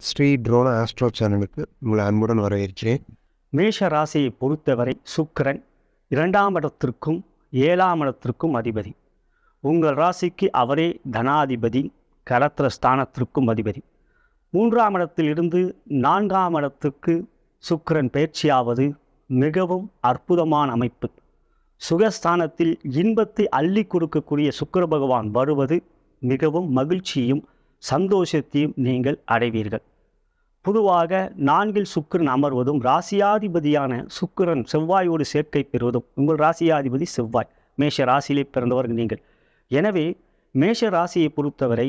Sri ட்ரோன astro சேனலுக்கு உங்களை அன்புடன் வரவேற்கிறேன். மேஷ ராசியை பொறுத்தவரை சுக்கிரன் 2ஆம் இடத்திற்கும் 7ஆம் இடத்திற்கும் அதிபதி. உங்கள் ராசிக்கு அவரே தனாதிபதி, கலத்திர ஸ்தானத்திற்கும் அதிபதி. 3ஆம் இடத்திலிருந்து 4ஆம் இடத்துக்கு சுக்கிரன் பயிற்சியாவது மிகவும் அற்புதமான அமைப்பு. சுகஸ்தானத்தில் இன்பத்தை அள்ளி கொடுக்கக்கூடிய சுக்கிர பகவான் வருவது மிகவும் மகிழ்ச்சியும் சந்தோஷத்தையும் நீங்கள் அடைவீர்கள். பொதுவாக 4இல் சுக்கிரன் அமர்வதும் ராசியாதிபதியான சுக்கிரன் செவ்வாயோடு சேர்க்கை பெறுவதும், உங்கள் ராசியாதிபதி செவ்வாய், மேஷ ராசியிலே பிறந்தவர்கள் நீங்கள். எனவே மேஷ ராசியை பொறுத்தவரை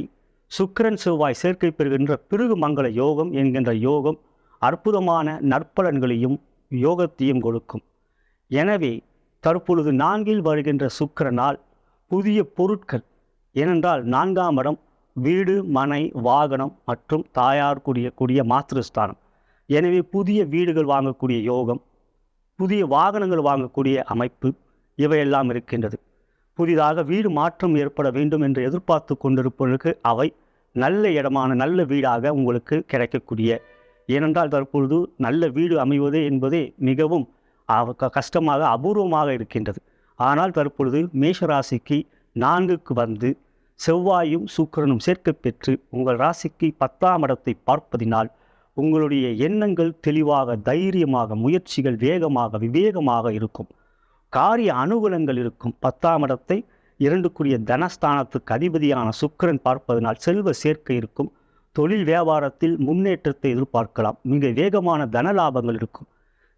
சுக்கிரன் செவ்வாய் சேர்க்கை பெறுகின்ற பிருகு மங்கள யோகம் என்கின்ற யோகம் அற்புதமான நற்பலன்களையும் யோகத்தையும் கொடுக்கும். எனவே தற்பொழுது 4இல் வருகின்ற சுக்கிரனால் புதிய பொருட்கள், ஏனென்றால் 4ஆம் இடம் வீடு, மனை, வாகனம் மற்றும் தாயார் கூடிய மாத்திருஸ்தானம். எனவே புதிய வீடுகள் வாங்கக்கூடிய யோகம், புதிய வாகனங்கள் வாங்கக்கூடிய அமைப்பு இவையெல்லாம் இருக்கின்றது. புதிதாக வீடு மாற்றம் ஏற்பட வேண்டும் என்று எதிர்பார்த்து கொண்டிருப்பவர்களுக்கு அவை நல்ல இடமான நல்ல வீடாக உங்களுக்கு கிடைக்கக்கூடிய, ஏனென்றால் தற்பொழுது நல்ல வீடு அமைவது என்பதே மிகவும் கஷ்டமாக அபூர்வமாக இருக்கின்றது. ஆனால் தற்பொழுது மேஷராசிக்கு 4க்கு வந்து செவ்வாயும் சுக்கிரனும் சேர்க்கை பெற்று உங்கள் ராசிக்கு 10ஆம் இடத்தை பார்ப்பதினால் உங்களுடைய எண்ணங்கள் தெளிவாக, தைரியமாக, முயற்சிகள் வேகமாக, விவேகமாக இருக்கும். காரிய அனுகூலங்கள் இருக்கும். 10ஆம் இடத்தை 2க்குரிய தனஸ்தானத்துக்கு அதிபதியான சுக்கிரன் பார்ப்பதனால் செல்வ சேர்க்கை இருக்கும். தொழில் வியாபாரத்தில் முன்னேற்றத்தை எதிர்பார்க்கலாம். மிக வேகமான தன லாபங்கள் இருக்கும்.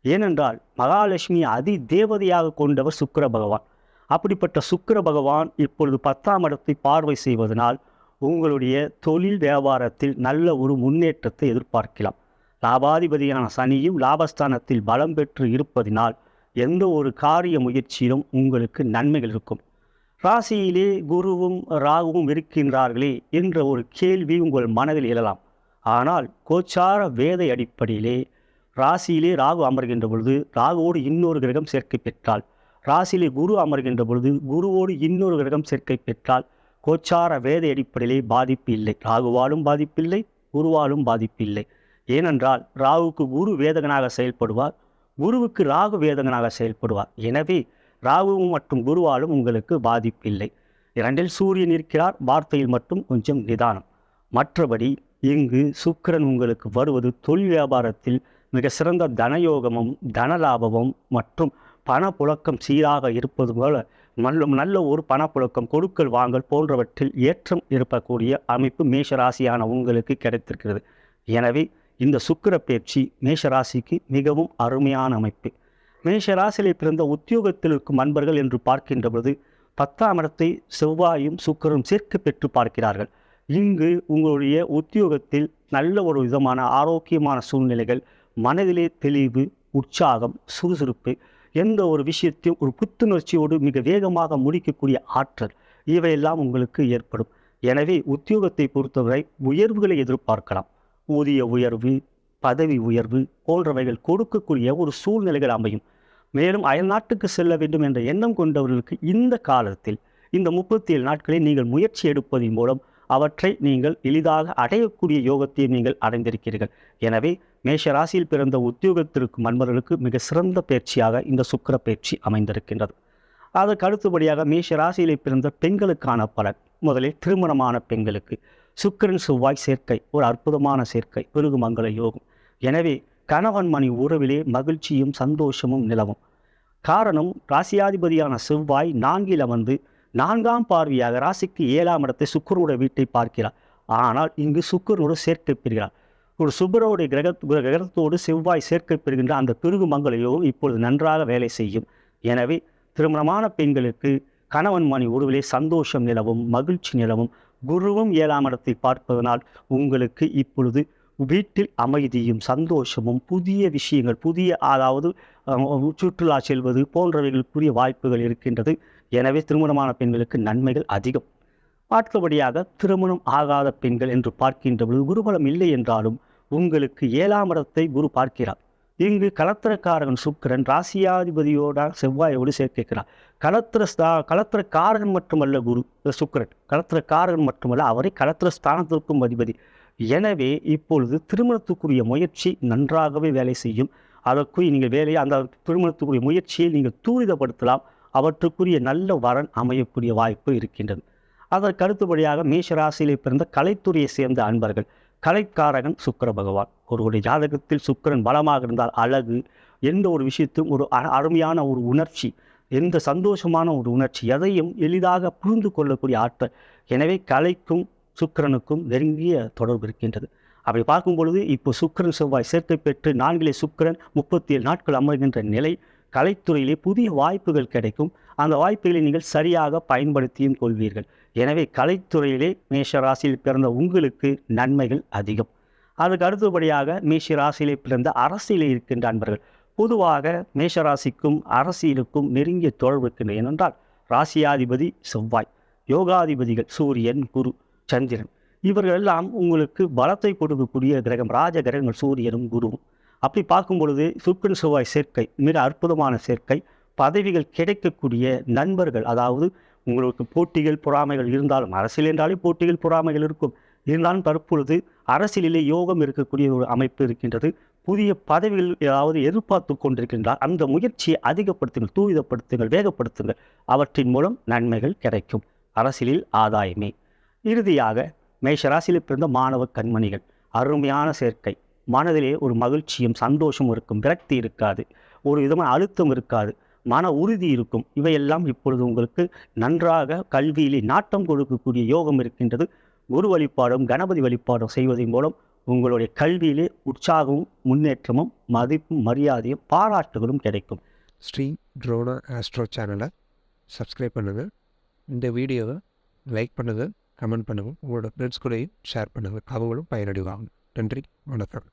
ஏனென்றால் மகாலட்சுமி அதி தேவதையாக கொண்டவர் சுக்கிர பகவான். அப்படிப்பட்ட சுக்கிர பகவான் இப்பொழுது 10ஆம் இடத்தை பார்வை செய்வதனால் உங்களுடைய தொழில் வியாபாரத்தில் நல்ல ஒரு முன்னேற்றத்தை எதிர்பார்க்கலாம். லாபாதிபதியான சனியும் லாபஸ்தானத்தில் பலம் பெற்று இருப்பதினால் எந்த ஒரு காரிய முயற்சியிலும் உங்களுக்கு நன்மைகள் இருக்கும். ராசியிலே குருவும் ராகுவும் இருக்கின்றார்களே என்ற ஒரு கேள்வி உங்கள் மனதில் எழலாம். ஆனால் கோச்சார வேதை அடிப்படையிலே ராசியிலே ராகு அமர்கின்ற பொழுது ராகுவோடு இன்னொரு கிரகம் சேர்க்கை பெற்றால், ராசியிலே குரு அமர்கின்ற பொழுது குருவோடு இன்னொரு கிரகம் சேர்க்கை பெற்றால் கோச்சார வேத அடிப்படையிலே பாதிப்பு இல்லை. ராகுவாலும் பாதிப்பில்லை, குருவாலும் பாதிப்பில்லை. ஏனென்றால் ராகுவுக்கு குரு வேதகனாக செயல்படுவார், குருவுக்கு ராகு வேதகனாக செயல்படுவார். எனவே ராகுவும் மற்றும் குருவாலும் உங்களுக்கு பாதிப்பில்லை. 2இல் சூரியன் இருக்கிறார், வார்த்தையில் மட்டும் கொஞ்சம் நிதானம். மற்றபடி இங்கு சுக்கிரன் உங்களுக்கு வருவது தொழில் வியாபாரத்தில் மிக சிறந்த தனயோகமும் தனலாபமும் மற்றும் பணப்புழக்கம் சீராக இருப்பது போல நல்ல ஒரு பணப்புழக்கம், கொடுக்கல் வாங்கல் போன்றவற்றில் ஏற்றம் இருக்கக்கூடிய அமைப்பு மேஷராசியான உங்களுக்கு கிடைத்திருக்கிறது. எனவே இந்த சுக்கிர பயிற்சி மேஷராசிக்கு மிகவும் அருமையான அமைப்பு. மேஷராசியிலே பிறந்த உத்தியோகத்தில் இருக்கும் அன்பர்கள் என்று பார்க்கின்ற பொழுது 10ஆம் இடத்தை செவ்வாயும் சுக்கிரனும் சேர்க்கை பெற்று பார்க்கிறார்கள். இங்கு உங்களுடைய உத்தியோகத்தில் நல்ல ஒரு விதமான ஆரோக்கியமான சூழ்நிலைகள், மனதிலே தெளிவு, உற்சாகம், சுறுசுறுப்பு, எந்த ஒரு விஷயத்தையும் ஒரு புத்துணர்ச்சியோடு மிக வேகமாக முடிக்கக்கூடிய ஆற்றல் இவையெல்லாம் உங்களுக்கு ஏற்படும். எனவே உத்தியோகத்தை பொறுத்தவரை உயர்வுகளை எதிர்பார்க்கலாம். ஊதிய உயர்வு, பதவி உயர்வு போன்றவைகள் கொடுக்கக்கூடிய ஒரு சூழ்நிலைகள் அமையும். மேலும் அயல்நாட்டுக்கு செல்ல வேண்டும் என்ற எண்ணம் கொண்டவர்களுக்கு இந்த காலத்தில் இந்த 37 நாட்களில் நீங்கள் முயற்சி எடுப்பதன் மூலம் அவற்றை நீங்கள் எளிதாக அடையக்கூடிய யோகத்தை நீங்கள் அடைந்திருக்கிறீர்கள். எனவே மேஷராசியில் பிறந்த உத்தியோகத்திற்கும் அன்பர்களுக்கு மிக சிறந்த பயிற்சியாக இந்த சுக்கிர பயிற்சி அமைந்திருக்கின்றது. அதற்கு அடுத்தபடியாக மேஷராசியிலே பிறந்த பெண்களுக்கான பலன். முதலில் திருமணமான பெண்களுக்கு சுக்கிரன் செவ்வாய் சேர்க்கை ஒரு அற்புதமான சேர்க்கை, பிருகு மங்கள யோகம். எனவே கணவன் மணி உறவிலே மகிழ்ச்சியும் சந்தோஷமும் நிலவும். காரணம், ராசியாதிபதியான செவ்வாய் 4இல் அமர்ந்து 4ஆம் பார்வையாக ராசிக்கு 7ஆம் இடத்தை சுக்கிரனுடைய வீட்டை பார்க்கிறார். ஆனால் இங்கு சுக்கிரனோடு சேர்க்கை பெறுகிறார். ஒரு சுக்கிரனுடைய கிரகத்தோடு செவ்வாய் சேர்க்கை பெறுகின்ற அந்த பிருகு மங்கள யோகம் இப்பொழுது நன்றாக வேலை செய்யும். எனவே திருமணமான பெண்களுக்கு கணவன் மணி உறவிலே சந்தோஷம் நிலவும், மகிழ்ச்சி நிலவும். குருவும் 7ஆம் இடத்தை பார்ப்பதனால் உங்களுக்கு இப்பொழுது வீட்டில் அமைதியும் சந்தோஷமும், புதிய விஷயங்கள், அதாவது சுற்றுலா செல்வது போன்றவைகளுக்குரிய வாய்ப்புகள் இருக்கின்றது. எனவே திருமணமான பெண்களுக்கு நன்மைகள் அதிகம். அடுத்தபடியாக திருமணம் ஆகாத பெண்கள் என்று பார்க்கின்ற பொழுது குருபலம் இல்லை என்றாலும் உங்களுக்கு 7ஆம் இடத்தை குரு பார்க்கிறார். இங்கு கலத்திரக்காரகன் சுக்கிரன் ராசியாதிபதியோட செவ்வாயோடு சேர்க்கிறார். கலத்திரக்காரகன் மட்டுமல்ல குரு சுக்கிரன், கலத்திரக்காரகன் மட்டுமல்ல, அவரை கலத்திர ஸ்தானத்திற்கும் அதிபதி. எனவே இப்பொழுது திருமணத்துக்குரிய முயற்சி நன்றாகவே வேலை செய்யும். அதற்கு நீங்கள் வேலையை அந்த திருமணத்துக்குரிய முயற்சியை நீங்கள் துரிதப்படுத்தலாம். அவற்றுக்குரிய நல்ல வரன் அமையக்கூடிய வாய்ப்பு இருக்கின்றது. அதற்கு அடுத்தபடியாக மேஷ ராசியிலே பிறந்த கலைத்துறையை சேர்ந்த அன்பர்கள், கலைக்காரகன் சுக்கிர பகவான். ஒருவருடைய ஜாதகத்தில் சுக்கிரன் பலமாக இருந்தால் அழகு, எந்த ஒரு விஷயத்தையும் ஒரு அருமையான ஒரு உணர்ச்சி, எந்த சந்தோஷமான ஒரு உணர்ச்சி, எதையும் எளிதாக புரிந்து கொள்ளக்கூடிய ஆற்றல். எனவே கலைக்கும் சுக்கிரனுக்கும் நெருங்கிய தொடர்பு இருக்கின்றது. அப்படி பார்க்கும் பொழுது இப்போ சுக்கிரன் செவ்வாய் சேர்க்கை பெற்று 4 சுக்கிரன் 37 நாட்கள் அமர்கின்ற நிலை, கலைத்துறையிலே புதிய வாய்ப்புகள் கிடைக்கும். அந்த வாய்ப்புகளை நீங்கள் சரியாக பயன்படுத்தியும் கொள்வீர்கள். எனவே கலைத்துறையிலே மேஷ ராசியில் பிறந்த உங்களுக்கு நன்மைகள் அதிகம். அதுக்கு அடுத்தபடியாக மேஷ ராசியிலே பிறந்த அரசியலே இருக்கின்ற அன்பர்கள், பொதுவாக மேஷ ராசிக்கும் அரசியலுக்கும் நெருங்கிய தொடர்பு இருக்கின்றன. ஏனென்றால் ராசியாதிபதி செவ்வாய், யோகாதிபதிகள் சூரியன், குரு, சந்திரன், இவர்கள் எல்லாம் உங்களுக்கு பலத்தை கொடுக்கக்கூடிய கிரகம், ராஜ கிரகங்கள் சூரியனும் குருவும். அப்படி பார்க்கும் பொழுது சுக்கிரன் செவ்வாய் சேர்க்கை மிக அற்புதமான சேர்க்கை. பதவிகள் கிடைக்கக்கூடிய நண்பர்கள், அதாவது உங்களுக்கு போட்டிகள் பொறாமைகள் இருந்தாலும், அரசியல் என்றாலே போட்டிகள் பொறாமைகள் இருக்கும். இருந்தாலும் தற்பொழுது அரசியலிலே யோகம் இருக்கக்கூடிய ஒரு அமைப்பு இருக்கின்றது. புதிய பதவிகள் ஏதாவது எதிர்பார்த்து கொண்டிருக்கின்றார், அந்த முயற்சியை அதிகப்படுத்துங்கள், தூரிதப்படுத்துங்கள், வேகப்படுத்துங்கள். அவற்றின் மூலம் நன்மைகள் கிடைக்கும். அரசியலில் ஆதாயமே. இறுதியாக மேஷராசியில் பிறந்த மாணவ கண்மணிகள், அருமையான சேர்க்கை. மனதிலே ஒரு மகிழ்ச்சியும் சந்தோஷமும் இருக்கும். விரக்தி இருக்காது, ஒரு விதமான அழுத்தம் இருக்காது, மன உறுதி இருக்கும். இவையெல்லாம் இப்பொழுது உங்களுக்கு நன்றாக கல்வியிலே நாட்டம் கொடுக்கக்கூடிய யோகம் இருக்கின்றது. குரு வழிபாடும் கணபதி வழிபாடும் செய்வதன் மூலம் உங்களுடைய கல்வியிலே உற்சாகமும் முன்னேற்றமும் மதிப்பும் மரியாதையும் பாராட்டுகளும் கிடைக்கும். ஸ்ரீ ட்ரோனா ஆஸ்ட்ரோ சேனலை சப்ஸ்கிரைப் பண்ணுங்கள். இந்த வீடியோவை லைக் பண்ணுங்கள், கமெண்ட் பண்ணுங்கள். உங்களோட ஃப்ரெண்ட்ஸ் கூடயும் ஷேர் பண்ணுங்கள். அவங்களும் பயனடைவாங்க. நன்றி, வணக்கம்.